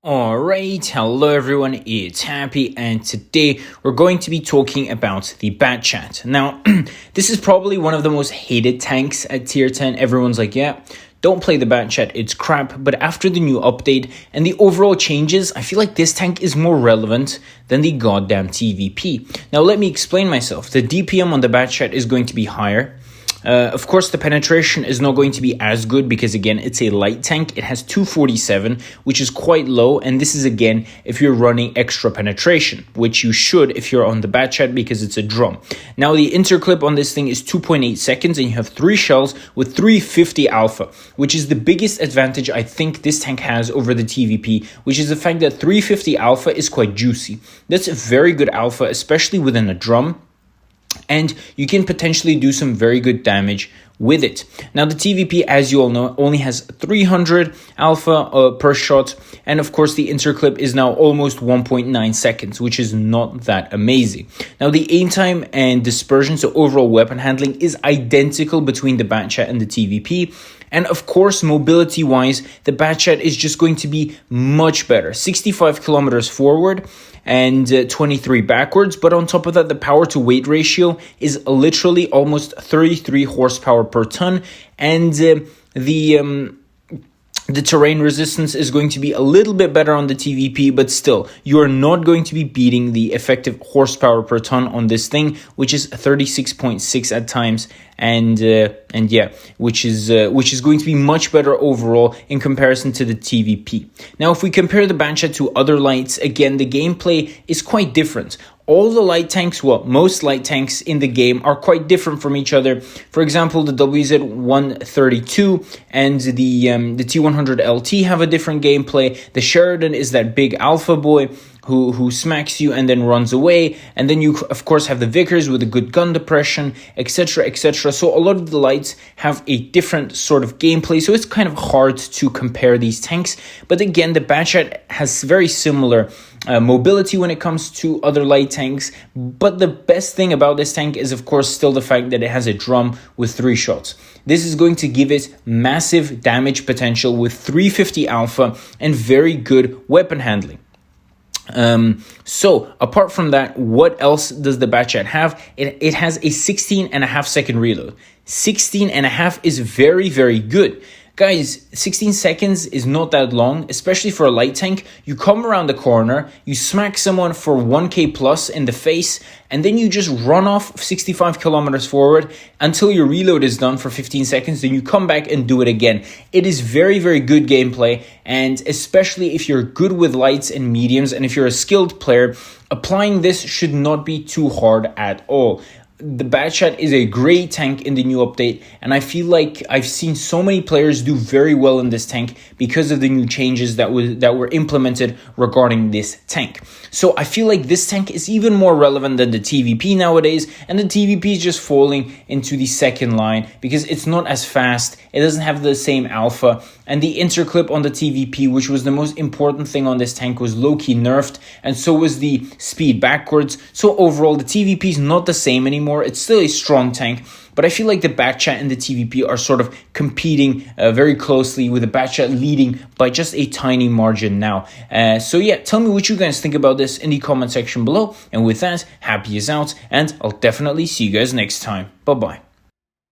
Alright, hello everyone, it's Happy, and today we're going to be talking about the Bat Chat. Now, this is probably one of the most hated tanks at tier 10. Everyone's like, yeah, don't play the Bat Chat, it's crap. But after the new update and the overall changes, I feel like this tank is more relevant than the goddamn TVP. Now, let me explain myself. The DPM on the Bat Chat is going to be higher. Of course, the penetration is not going to be as good because, again, it's a light tank. It has 247, which is quite low. And this is, again, if you're running extra penetration, which you should if you're on the Bat Chat because it's a drum. Now, the interclip on this thing is 2.8 seconds and you have 3 shells with 350 alpha, which is the biggest advantage I think this tank has over the TVP, which is the fact that 350 alpha is quite juicy. That's a very good alpha, especially within a drum. And you can potentially do some very good damage with it. Now, the TVP, as you all know, only has 300 alpha per shot. And of course, the interclip is now almost 1.9 seconds, which is not that amazing. Now, the aim time and dispersion, so overall weapon handling, is identical between the Bat Chat and the TVP. And of course, mobility-wise, the Bat Chat is just going to be much better. 65 kilometers forward and 23 backwards. But on top of that, the power to weight ratio is literally almost 33 horsepower per ton. And the terrain resistance is going to be a little bit better on the TVP, but still, you are not going to be beating the effective horsepower per ton on this thing, which is 36.6 at times, and yeah, which is going to be much better overall in comparison to the TVP. Now, if we compare the Bat Chat to other lights, again, the gameplay is quite different. All the light tanks, well, most light tanks in the game are quite different from each other. For example, the WZ-132 and the T100 LT have a different gameplay. The Sheridan is that big alpha boy who smacks you and then runs away. And then you, of course, have the Vickers with a good gun depression, etc., etc. So a lot of the lights have a different sort of gameplay. So it's kind of hard to compare these tanks. But again, the Bat Chat has very similar mobility when it comes to other light tanks. But the best thing about this tank is, of course, still the fact that it has a drum with 3 shots. This is going to give it massive damage potential with 350 alpha and very good weapon handling. So apart from that, what else does the Bat Chat have? It has a 16.5 second reload. 16.5 is very, very good. Guys, 16 seconds is not that long, especially for a light tank. You come around the corner, you smack someone for 1k plus in the face, and then you just run off 65 kilometers forward until your reload is done for 15 seconds. Then you come back and do it again. It is very, very good gameplay, and especially if you're good with lights and mediums, and if you're a skilled player, applying this should not be too hard at all. The Bat Chat is a great tank in the new update, and I feel like I've seen so many players do very well in this tank because of the new changes that were implemented regarding this tank. So I feel like this tank is even more relevant than the TVP nowadays, and the TVP is just falling into the second line because it's not as fast, it doesn't have the same alpha, and the interclip on the TVP, which was the most important thing on this tank, was low-key nerfed, and so was the speed backwards. So overall, the TVP is not the same anymore. It's still a strong tank, but I feel like the Bat Chat and the TVP are sort of competing very closely, with the Bat Chat leading by just a tiny margin now. So yeah, tell me what you guys think about this in the comment section below. And with that, Happy is out, and I'll definitely see you guys next time. Bye-bye.